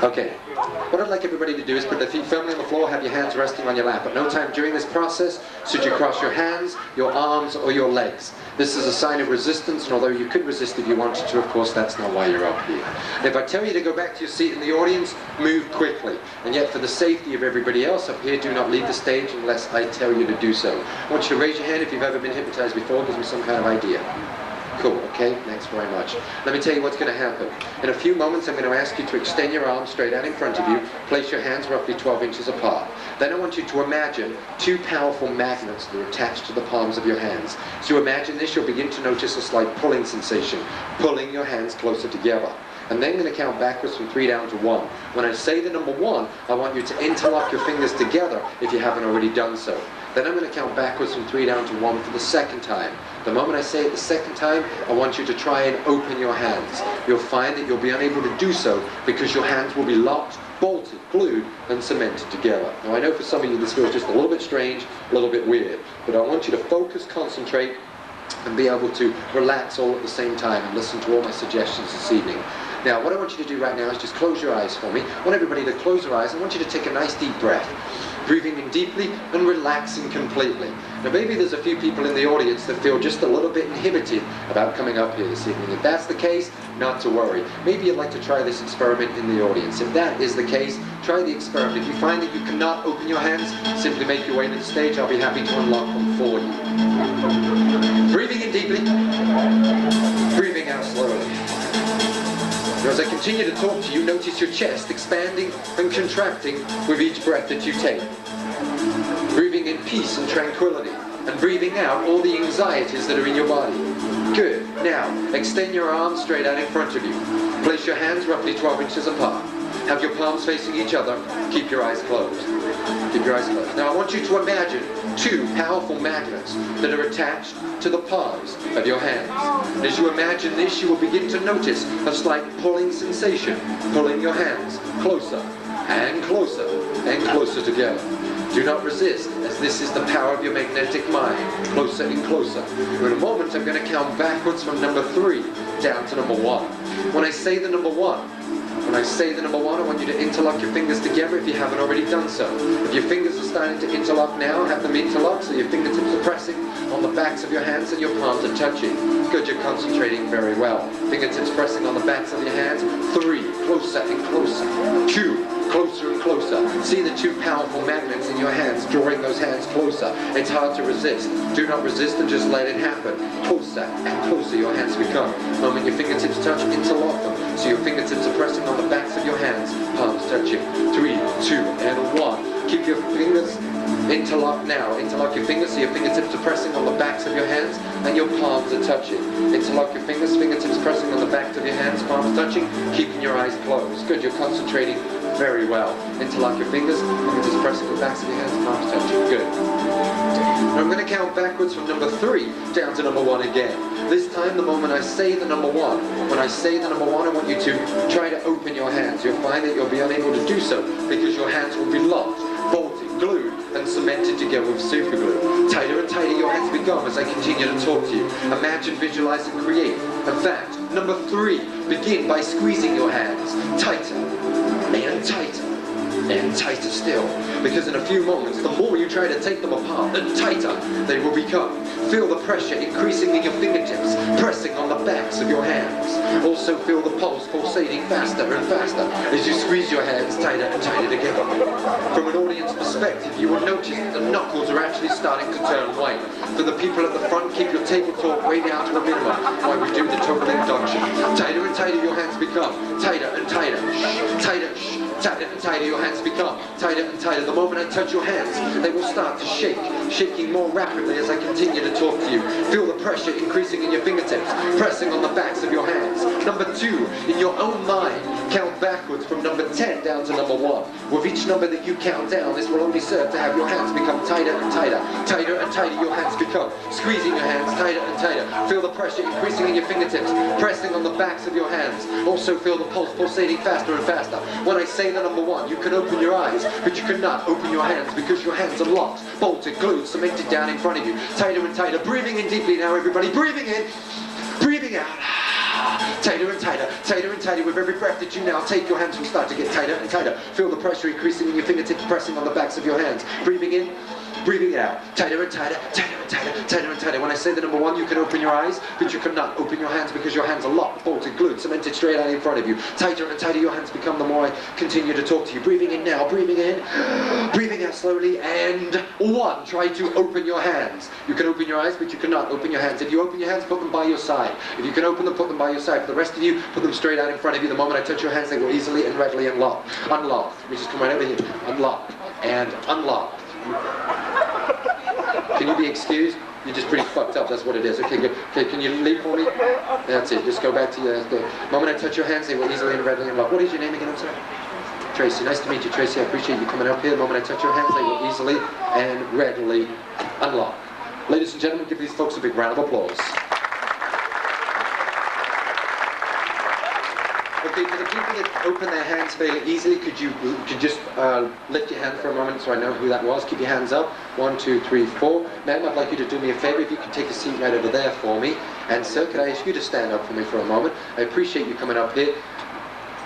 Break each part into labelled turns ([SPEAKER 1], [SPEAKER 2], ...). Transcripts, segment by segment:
[SPEAKER 1] Okay. What I'd like everybody to do is put their feet firmly on the floor, have your hands resting on your lap. At no time during this process should you cross your hands, your arms, or your legs. This is a sign of resistance, and although you could resist if you wanted to, of course, that's not why you're up here. And if I tell you to go back to your seat in the audience, move quickly. And yet, for the safety of everybody else up here, do not leave the stage unless I tell you to do so. I want you to raise your hand if you've ever been hypnotized before. Gives me some kind of idea. Cool, okay, thanks very much. Let me tell you what's going to happen. In a few moments, I'm going to ask you to extend your arms straight out in front of you, place your hands roughly 12 inches apart. Then I want you to imagine two powerful magnets that are attached to the palms of your hands. So imagine this, you'll begin to notice a slight pulling sensation, pulling your hands closer together. And then I'm going to count backwards from 3 down to 1. When I say the number 1, I want you to interlock your fingers together if you haven't already done so. Then I'm going to count backwards from 3 down to 1 for the second time. The moment I say it the second time, I want you to try and open your hands. You'll find that you'll be unable to do so because your hands will be locked, bolted, glued, and cemented together. Now I know for some of you this feels just a little bit strange, a little bit weird, but I want you to focus, concentrate, and be able to relax all at the same time and listen to all my suggestions this evening. Now, what I want you to do right now is just close your eyes for me. I want everybody to close their eyes. I want you to take a nice deep breath, breathing in deeply and relaxing completely. Now, maybe there's a few people in the audience that feel just a little bit inhibited about coming up here this evening. If that's the case, not to worry. Maybe you'd like to try this experiment in the audience. If that is the case, try the experiment. If you find that you cannot open your hands, simply make your way to the stage. I'll be happy to unlock them for you. Breathing in deeply, breathing out slowly. Now, as I continue to talk to you, notice your chest expanding and contracting with each breath that you take. Breathing in peace and tranquility, and breathing out all the anxieties that are in your body. Good. Now, extend your arms straight out in front of you. Place your hands roughly 12 inches apart. Have your palms facing each other. Keep your eyes closed. Keep your eyes closed. Now, I want you to imagine two powerful magnets that are attached to the palms of your hands. And as you imagine this, you will begin to notice a slight pulling sensation, pulling your hands closer and closer and closer together. Do not resist, as this is the power of your magnetic mind, closer and closer. In a moment, I'm going to count backwards from number 3 down to number 1. When I say the number 1, I want you to interlock your fingers together if you haven't already done so. If your fingers are starting to interlock now, have them interlock so your fingertips are pressing on the backs of your hands and your palms are touching. Good, you're concentrating very well. Fingertips pressing on the backs of your hands. 3, closer and closer. 2, closer and closer. See the two powerful magnets in your hands, drawing those hands closer. It's hard to resist. Do not resist and just let it happen. Closer and closer your hands become. The moment your fingertips touch, interlock them. So your fingertips are pressing on the backs of your hands, palms touching. 3, 2, and 1. Keep your fingers interlocked now. Interlock your fingers so your fingertips are pressing on the backs of your hands and your palms are touching. Interlock your fingers, fingertips pressing on the backs of your hands, palms touching, keeping your eyes closed. Good, you're concentrating very well. Interlock your fingers, fingertips pressing on the backs of your hands, palms touching. Good. Now I'm going to count backwards from number 3 down to number 1 again. This time, the moment I say the number 1, when I say the number 1, I want you to try to open your hands. You'll find that you'll be unable to do so because your hands will be locked, bolted, glued, and cemented together with super glue. Tighter and tighter your hands become as I continue to talk to you. Imagine, visualize, and create. In fact, number 3, begin by squeezing your hands tighter and tighter and tighter still, because in a few moments, the more you try to take them apart, the tighter they will become. Feel the pressure increasing in your fingertips, pressing on the backs of your hands. Also feel the pulse pulsating faster and faster as you squeeze your hands tighter and tighter together. From an audience perspective, you will notice that the knuckles are actually starting to turn white. For the people at the front, keep your table talk way down to a minimum while we do the total induction. Tighter and tighter your hands become, tighter and tighter, tighter, tighter and tighter your hands become, tighter and tighter. The moment I touch your hands, they will start to shake, shaking more rapidly as I continue to talk to you. Feel the pressure increasing in your fingertips, pressing on the backs of your hands. Number 2, in your own mind, count backwards from number 10 down to number 1. With each number that you count down, this will only serve to have your hands become tighter and tighter. Tighter and tighter your hands become, squeezing your hands tighter and tighter. Feel the pressure increasing in your fingertips, pressing on the backs of your hands. Also feel the pulse pulsating faster and faster. When I say the number 1, you can open your eyes, but you cannot open your hands because your hands are locked, bolted, glued, cemented down in front of you. Tighter and tighter. Breathing in deeply now, everybody. Breathing in, breathing out. Tighter and tighter, tighter and tighter. With every breath that you now take, your hands will start to get tighter and tighter. Feel the pressure increasing in your fingertips, pressing on the backs of your hands. Breathing in, breathing out. Tighter and tighter, tighter and tighter, tighter and tighter. When I say the number one, you can open your eyes, but you cannot open your hands because your hands are locked, bolted, glued, cemented straight out in front of you. Tighter and tighter your hands become the more I continue to talk to you. Breathing in now, breathing in, breathing out slowly, and one. Try to open your hands. You can open your eyes, but you cannot open your hands. If you open your hands, put them by your side. If you can open them, put them by your side. For the rest of you, put them straight out in front of you. The moment I touch your hands, they will easily and readily unlock. Unlock. We just come right over here. Unlock. And unlock. Can you be excused? You're just pretty fucked up, that's what it is. Okay, good. Okay, can you leave for me? That's it, just go back to your... The moment I touch your hands, they will easily and readily unlock. What is your name again, I'm sorry? Tracy, nice to meet you, Tracy. I appreciate you coming up here. The moment I touch your hands, they will easily and readily unlock. Ladies and gentlemen, give these folks a big round of applause. Okay, for the people that open their hands fairly easily, could you just lift your hand for a moment so I know who that was? Keep your hands up. 1, 2, 3, 4. Ma'am, I'd like you to do me a favor. If you could take a seat right over there for me. And sir, could I ask you to stand up for me for a moment? I appreciate you coming up here.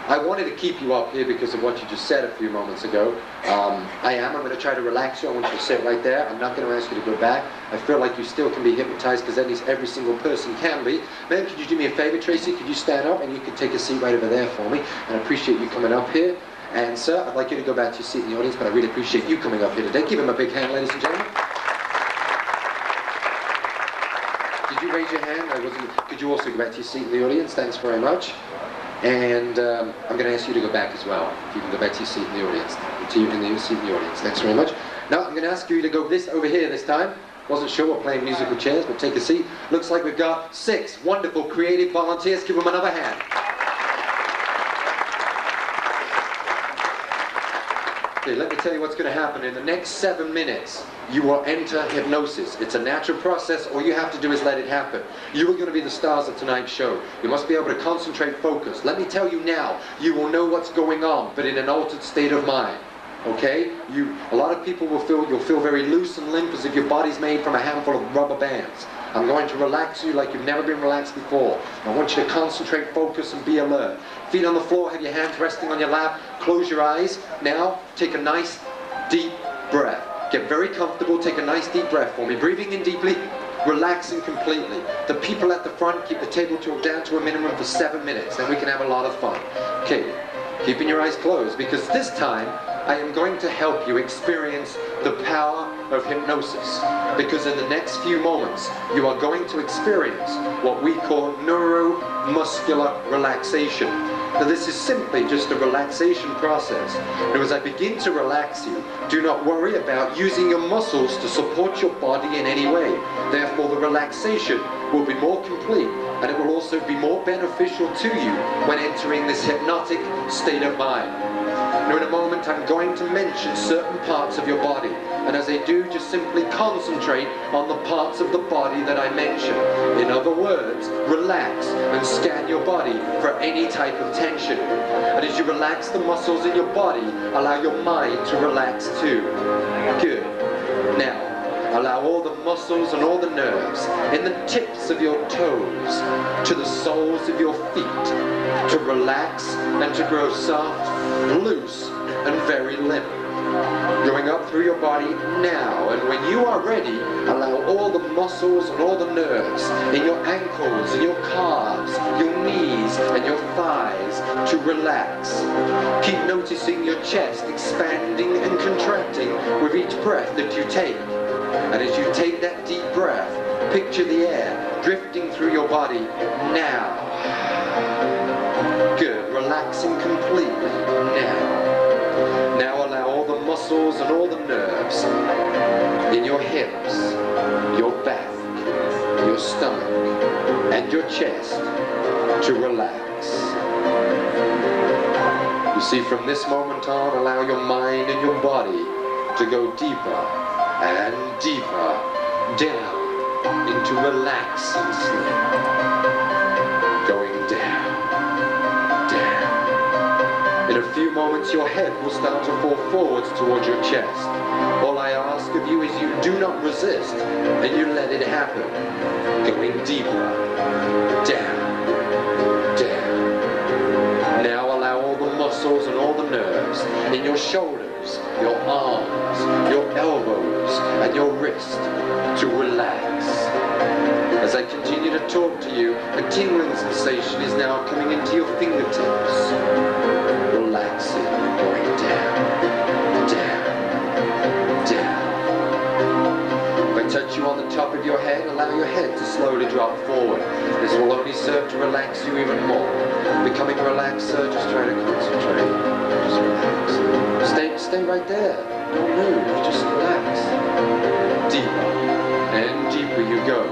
[SPEAKER 1] I wanted to keep you up here because of what you just said a few moments ago. I'm going to try to relax you. I want you to sit right there. I'm not going to ask you to go back. I feel like you still can be hypnotized because at least every single person can be. Ma'am, could you do me a favor, Tracy? Could you stand up and you could take a seat right over there for me? And I appreciate you coming up here. And sir, I'd like you to go back to your seat in the audience, but I really appreciate you coming up here today. Give him a big hand, ladies and gentlemen. Did you raise your hand? Could you also go back to your seat in the audience? Thanks very much. And I'm going to ask you to go back as well. If you can go back to your seat in the audience. To you in the seat in the audience. Thanks very much. Now I'm going to ask you to go over here this time. Wasn't sure we're playing musical chairs, but take a seat. Looks like we've got 6 wonderful creative volunteers. Give them another hand. Okay, let me tell you what's going to happen. In the next 7 minutes, you will enter hypnosis. It's a natural process. All you have to do is let it happen. You are going to be the stars of tonight's show. You must be able to concentrate, focus. Let me tell you now, you will know what's going on, but in an altered state of mind. Okay? A lot of people you'll feel very loose and limp as if your body's made from a handful of rubber bands. I'm going to relax you like you've never been relaxed before. I want you to concentrate, focus, and be alert. Feet on the floor, have your hands resting on your lap. Close your eyes. Now, take a nice, deep breath. Get very comfortable, take a nice deep breath for me. Breathing in deeply, relaxing completely. The people at the front, keep the table down to a minimum for 7 minutes, then we can have a lot of fun. Okay, keeping your eyes closed, because this time, I am going to help you experience the power of hypnosis. Because in the next few moments, you are going to experience what we call neuromuscular relaxation. Now this is simply just a relaxation process. Now as I begin to relax you, do not worry about using your muscles to support your body in any way. Therefore the relaxation will be more complete, and it will also be more beneficial to you when entering this hypnotic state of mind. Now in a moment I'm going to mention certain parts of your body, and as I do, just simply concentrate on the parts of the body that I mention. In other words, relax and scan your body for any type of tension. And as you relax the muscles in your body, allow your mind to relax too. Good. Now, allow all the muscles and all the nerves in the tips of your toes to the soles of your feet to relax and to grow soft, loose, and very limp. Going up through your body now, and when you are ready, allow all the muscles and all the nerves in your ankles and your calves, your knees and your thighs to relax. Keep noticing your chest expanding and contracting with each breath that you take. And as you take that deep breath, picture the air drifting through your body now. Good, relaxing completely now. Now allow all the muscles and all the nerves in your hips, your back, your stomach, and your chest to relax. You see, from this moment on, allow your mind and your body to go deeper and deeper down into relaxing sleep. Going down, down. In a few moments your head will start to fall forwards towards your chest. All I ask of you is you do not resist and you let it happen. Going deeper, down, down. Now allow all the muscles and all the nerves in your shoulders, your arms, your elbows, and your wrist to relax. As I continue to talk to you, a tingling sensation is now coming into your fingertips. Relaxing, going down, down, down. If I touch you on the top of your head, allow your head to slowly drop forward. This will only serve to relax you even more. Becoming a relaxer, just try to concentrate. Just relax. Stay right there. Don't move, just relax. Deeper and deeper you go.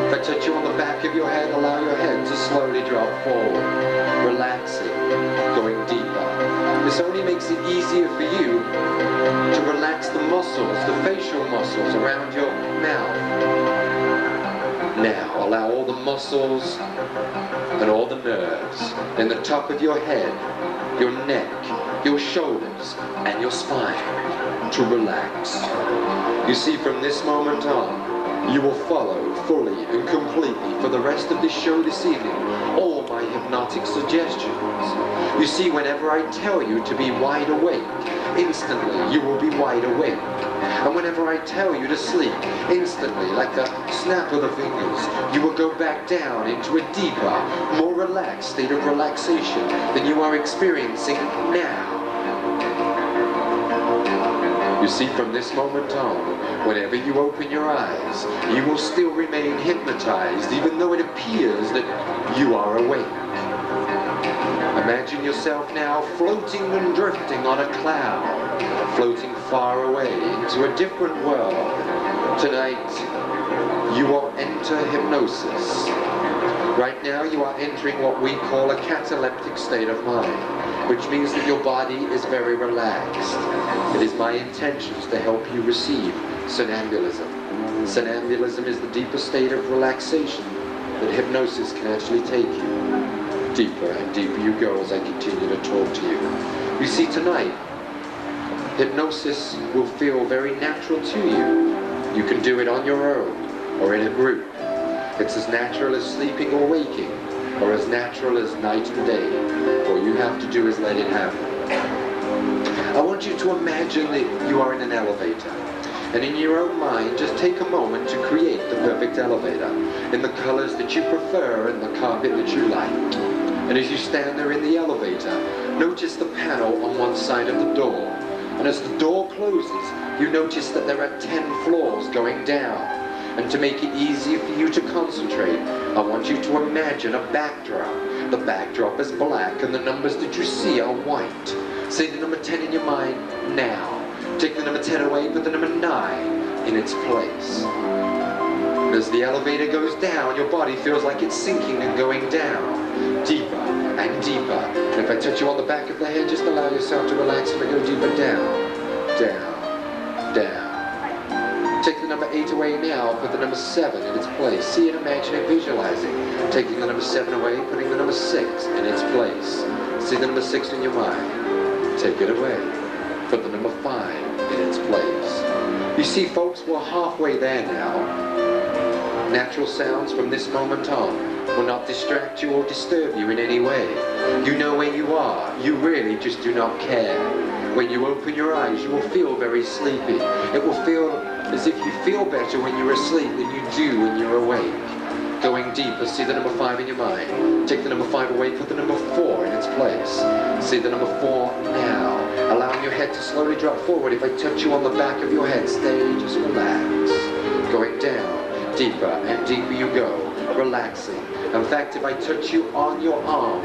[SPEAKER 1] If I touch you on the back of your head, allow your head to slowly drop forward. Relaxing, going deeper. This only makes it easier for you to relax the muscles, the facial muscles around your mouth. Now, allow all the muscles and all the nerves in the top of your head, your neck, your shoulders, and your spine to relax. You see, from this moment on, you will follow fully and completely for the rest of this show this evening all my hypnotic suggestions. You see, whenever I tell you to be wide awake, instantly you will be wide awake. And whenever I tell you to sleep, instantly, like the snap of the fingers, you will go back down into a deeper, more relaxed state of relaxation than you are experiencing now. You see, from this moment on, whenever you open your eyes, you will still remain hypnotized, even though it appears that you are awake. Imagine yourself now floating and drifting on a cloud, floating far away into a different world. Tonight, you will enter hypnosis. Right now, you are entering what we call a cataleptic state of mind, which means that your body is very relaxed. It is my intentions to help you receive sonambulism. Sonambulism is the deepest state of relaxation that hypnosis can actually take you. Deeper and deeper you go as I continue to talk to you. You see, tonight, hypnosis will feel very natural to you. You can do it on your own or in a group. It's as natural as sleeping or waking, or as natural as night and day. All you have to do is let it happen. I want you to imagine that you are in an elevator, and in your own mind, just take a moment to create the perfect elevator in the colors that you prefer and the carpet that you like. And as you stand there in the elevator, notice the panel on one side of the door. And as the door closes, you notice that there are 10 floors going down. And to make it easier for you to concentrate, I want you to imagine a backdrop. The backdrop is black and the numbers that you see are white. Say the number 10 in your mind now. Take the number 10 away, put the number 9 in its place. And as the elevator goes down, your body feels like it's sinking and going down. Deeper and deeper. And if I touch you on the back of the head, just allow yourself to relax and go deeper down, down, down. Take the number 8 away now, put the number 7 in its place. See it, imagine it, visualizing. Taking the number 7 away, putting the number 6 in its place. See the number 6 in your mind. Take it away. Put the number 5 in its place. You see, folks, we're halfway there now. Natural sounds from this moment on will not distract you or disturb you in any way. You know where you are. You really just do not care. When you open your eyes, you will feel very sleepy. It will feel as if you feel better when you're asleep than you do when you're awake. Going deeper, see the number 5 in your mind. Take the number 5 away, put the number 4 in its place. See the number 4 now. Allowing your head to slowly drop forward. If I touch you on the back of your head, stay, just relax. Going down, deeper and deeper you go. Relaxing. In fact, if I touch you on your arm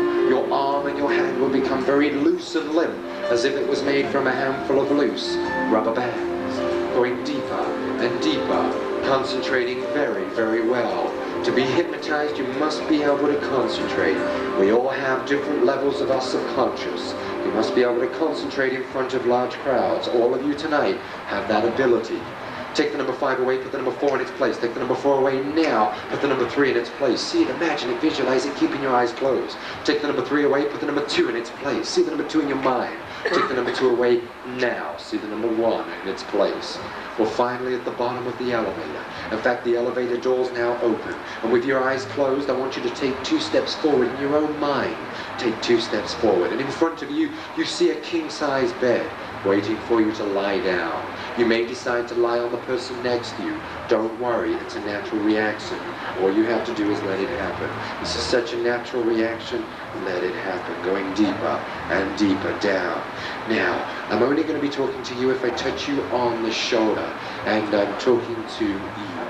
[SPEAKER 1] and your hand will become very loose and limp, as if it was made from a handful of loose rubber bands. Going deeper and deeper, concentrating very, very well. To be hypnotized, you must be able to concentrate. We all have different levels of our subconscious. You must be able to concentrate in front of large crowds. All of you tonight have that ability. Take the number 5 away, put the number 4 in its place. Take the number 4 away now, put the number 3 in its place. See it, imagine it, visualize it, keeping your eyes closed. Take the number 3 away, put the number 2 in its place. See the number 2 in your mind. Take the number 2 away now. See the number 1 in its place. Well, finally at the bottom of the elevator. In fact, the elevator door's now open. And with your eyes closed, I want you to take 2 steps forward in your own mind. Take 2 steps forward. And in front of you, you see a king-size bed waiting for you to lie down. You may decide to lie on the person next to you. Don't worry, it's a natural reaction. All you have to do is let it happen. This is such a natural reaction. Let it happen, going deeper and deeper down. Now, I'm only going to be talking to you if I touch you on the shoulder. And I'm talking to you.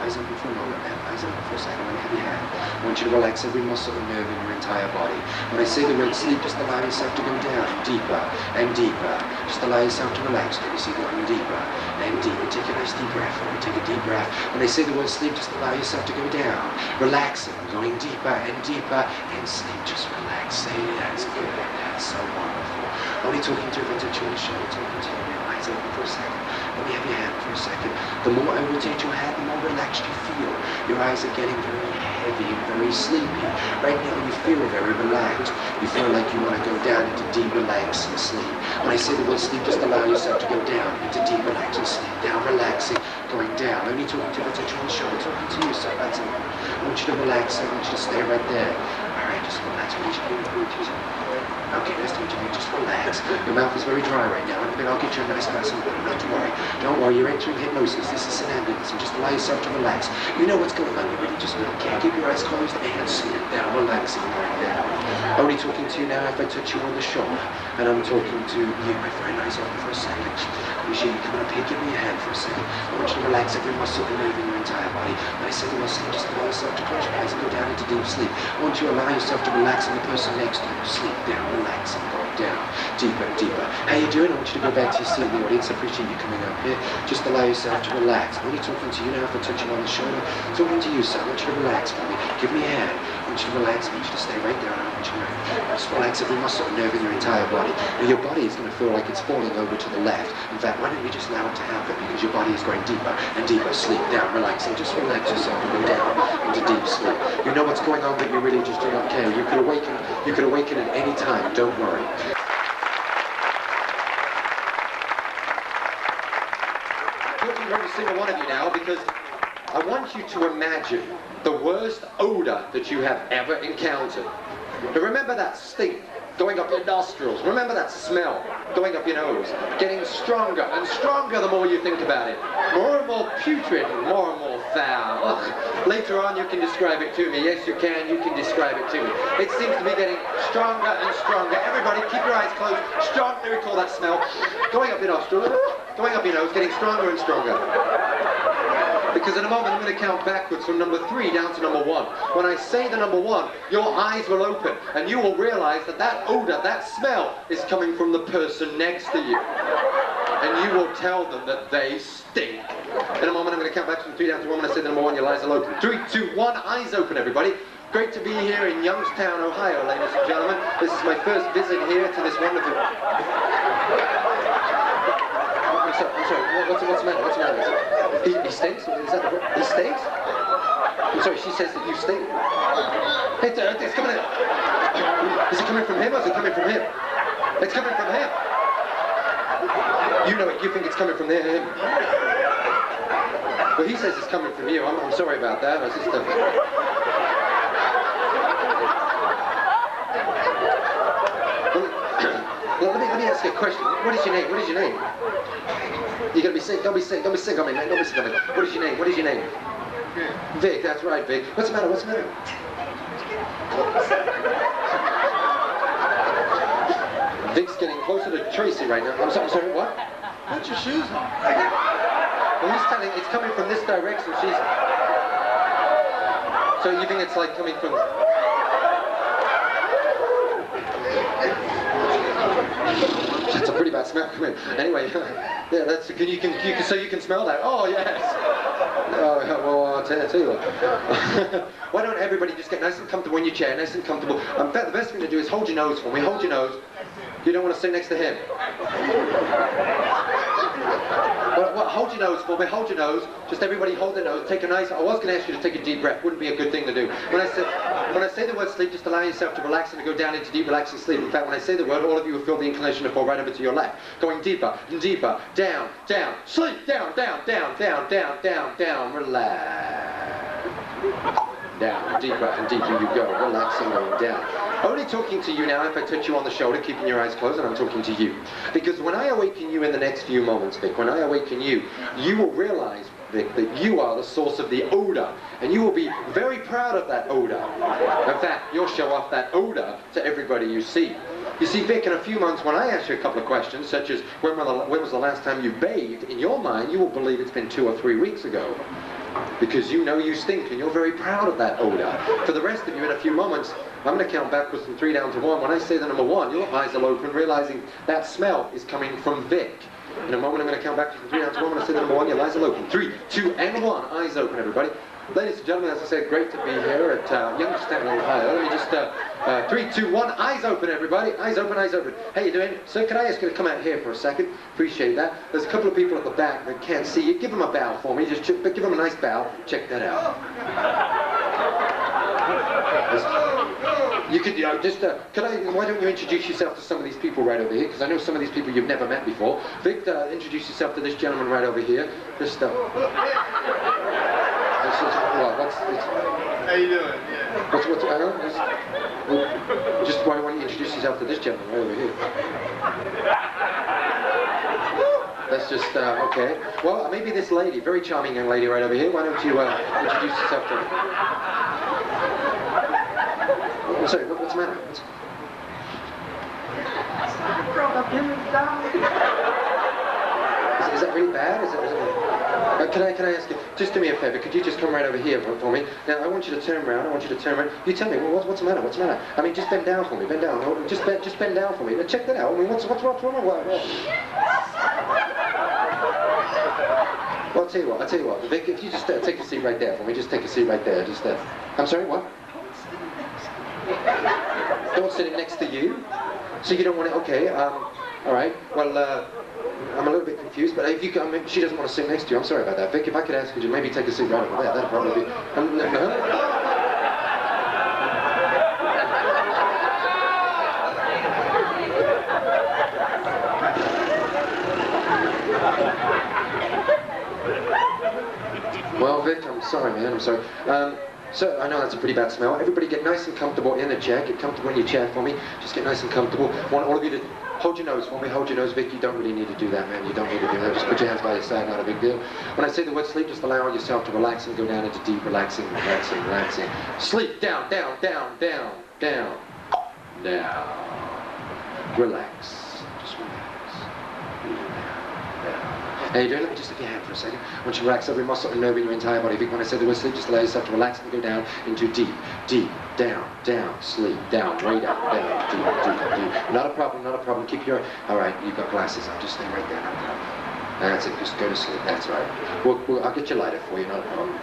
[SPEAKER 1] Eyes open for a moment, man. Eyes open for a second. Let me have your hand. I want you to relax every muscle and nerve in your entire body. When I say the word sleep, just allow yourself to go down deeper and deeper. Just allow yourself to relax. Can you see going deeper and deeper? Take a nice deep breath. Take a deep breath. When I say the word sleep, just allow yourself to go down. Relaxing, going deeper and deeper and sleep. Just relax. Say that's good. That's so wonderful. Only talking to you if I touch you on the shoulder. Talking to you. Eyes open for a second. Let me have your hand for a second. The more I rotate your hand, the more relaxed you feel. Your eyes are getting very heavy and very sleepy. Right now you feel very relaxed. You feel like you want to go down into deep relax and sleep. When I say the word sleep, just allow yourself to go down into deep relax and sleep. Down, relaxing, going down. Only talking to you if I touch you on the shoulder. Talking to you, so that's it. I want you to relax. I want you to stay right there. All right, just relax. Okay, nice to meet you. Just relax. Your mouth is very dry right now. In a bit, I'll get you a nice glass of water. Not to worry. Don't worry. You're entering hypnosis. This is somnambulism. Just allow yourself to relax. You know what's going on. You really just don't care. Keep your eyes closed and sleep down, relaxing right now. Only talking to you now if I touch you on the shoulder. And I'm talking to you, my friend. Eyes open for a second. Appreciate you coming up here. Give me your hand for a second. I want you to relax every muscle and nerve in your entire body. When I say the word sleep, just allow yourself to close your eyes and go down into deep sleep. I want you to allow yourself to relax on the person next to you. Sleep down, relax, and going down, deeper and deeper. How you doing? I want you to go back to your seat in the audience. I appreciate you coming up here. Just allow yourself to relax. I'm only talking to you now if I touch you on the shoulder. Talking to you, sir. I want you to relax for me. Give me a hand. I want you to relax. I want you to stay right there. I want you to just relax every muscle and nerve in your entire body. And your body is going to feel like it's falling over to the left. In fact, why don't we just allow it to happen? Because your body is going deeper and deeper. Sleep down, relaxing. Just relax yourself and go down into deep sleep. You know what's going on, but you really just do not care. You could awaken. You could awaken at any time. Don't worry. Talking to every single one of you now because I want you to imagine the worst odor that you have ever encountered. Now remember that stink going up your nostrils. Remember that smell going up your nose, getting stronger and stronger the more you think about it. More and more putrid, more and more foul. Ugh. Later on you can describe it to me. Yes, you can describe it to me. It seems to be getting stronger and stronger. Everybody keep your eyes closed. Strongly recall that smell. Going up your nostrils, going up your nose, getting stronger and stronger. Because in a moment I'm going to count backwards from number 3 down to number 1. When I say the number 1, your eyes will open and you will realize that that odor, that smell is coming from the person next to you. And you will tell them that they stink. In a moment I'm going to count back from 3 down to 1. When I say the number 1, your eyes will open. 3, 2, 1, eyes open everybody. Great to be here in Youngstown, Ohio, ladies and gentlemen. This is my first visit here to this wonderful... I'm sorry, what's the matter? What's the matter? He stinks? Is that the word? He stinks? I'm sorry, she says that you stink. It's coming in. Is it coming from him or is it coming from him? It's coming from him. You know it, you think it's coming from him. Well, he says it's coming from you. I'm sorry about that. I was just... Let me ask you a question. What is your name? What is your name? You're gonna be sick. Don't be sick. Don't be sick on me, man. Don't be sick on me. What is your name? What is your name? Vic. That's right, Vic. What's the matter? What's the matter? Vic's getting closer to Tracy right now. I'm sorry. What?
[SPEAKER 2] Put your shoes on.
[SPEAKER 1] Well, he's telling. It's coming from this direction. She's. So you think it's like coming from? That's a pretty bad smell. Come in. Anyway, yeah, that's you can smell that. Oh yes. Oh well, I'll tell you what. Why don't everybody just get nice and comfortable in your chair, nice and comfortable. In fact, the best thing to do is hold your nose for me. Hold your nose. You don't want to sit next to him. Well, hold your nose for me, hold your nose. Just everybody hold their nose. Take a nice, I was going to ask you to take a deep breath. Wouldn't be a good thing to do. When I say the word sleep, just allow yourself to relax and to go down into deep, relaxing sleep. In fact, when I say the word, all of you will feel the inclination to fall right over to your left. Going deeper and deeper, down, down, sleep, down, down, down, down, down, down, down, relax. Down, deeper and deeper you go, relaxing, going down. Only talking to you now if I touch you on the shoulder, keeping your eyes closed, and I'm talking to you. Because when I awaken you in the next few moments, Vic, when I awaken you, you will realize, Vic, that you are the source of the odor, and you will be very proud of that odor. In fact, you'll show off that odor to everybody you see. You see, Vic, in a few months, when I ask you a couple of questions, such as, when was the last time you bathed, in your mind, you will believe it's been 2 or 3 weeks ago. Because you know you stink and you're very proud of that odor. For the rest of you, in a few moments, I'm going to count backwards from 3 down to 1. When I say the number 1, your eyes will open, realizing that smell is coming from Vic. In a moment, I'm going to count backwards from 3 down to 1. When I say the number 1, your eyes will open. 3, 2, and 1. Eyes open, everybody. Ladies and gentlemen, as I said, great to be here at Youngstown, Ohio. Let me just, 3, 2, 1, eyes open, everybody. Eyes open, eyes open. How you doing? Sir, can I ask you to come out here for a second? Appreciate that. There's a couple of people at the back that can't see you. Give them a bow for me. Just give them a nice bow. Check that out. You could, why don't you introduce yourself to some of these people right over here? Because I know some of these people you've never met before. Vic, introduce yourself to this gentleman right over here. Just,
[SPEAKER 2] how you doing? Yeah.
[SPEAKER 1] Just why don't you introduce yourself to this gentleman right over here? That's just, okay. Well, maybe this lady, very charming young lady right over here. Why don't you introduce yourself to her? Oh, sorry, what's the matter? Is that really bad? Can I ask you, just do me a favor, could you just come right over here for me? Now, I want you to turn around, You tell me, what's the matter, I mean, just bend down for me, bend down. Just bend down for me. Now, check that out. I mean, what's wrong? Well, I'll tell you what, Vic, if you just take a seat right there for me, just take a seat right there, just there. I'm sorry, what? Don't sit next to you? So you don't want to, okay, all right, well, I'm a little bit confused, but if you can, I mean, she doesn't want to sit next to you. I'm sorry about that, Vic. If I could ask you to maybe take a seat right over there, that'd probably be... no? Well, Vic, I'm sorry, man. I'm sorry. So, I know that's a pretty bad smell. Everybody get nice and comfortable in the chair. Get comfortable in your chair for me. Just get nice and comfortable. I want all of you to hold your nose for me. Hold your nose, Vic. You don't really need to do that, man. You don't need to do that. Just put your hands by your side. Not a big deal. When I say the word sleep, just allow yourself to relax and go down into deep relaxing, relaxing, relaxing. Sleep. Down, down, down, down, down, down. Relax. Just relax. How you doing? Let me just lift your hand for a second. I want you to relax every muscle and nerve in your entire body. Vic, when I say the word sleep, just allow yourself to relax and go down into deep, deep, down, down, sleep, down, way down, down, deep, deep, deep. Not a problem, not a problem. Keep your... All right, you've got glasses on. Just stay right there. No problem. That's it. Just go to sleep. That's right. I'll get your lighter for you. Not a problem.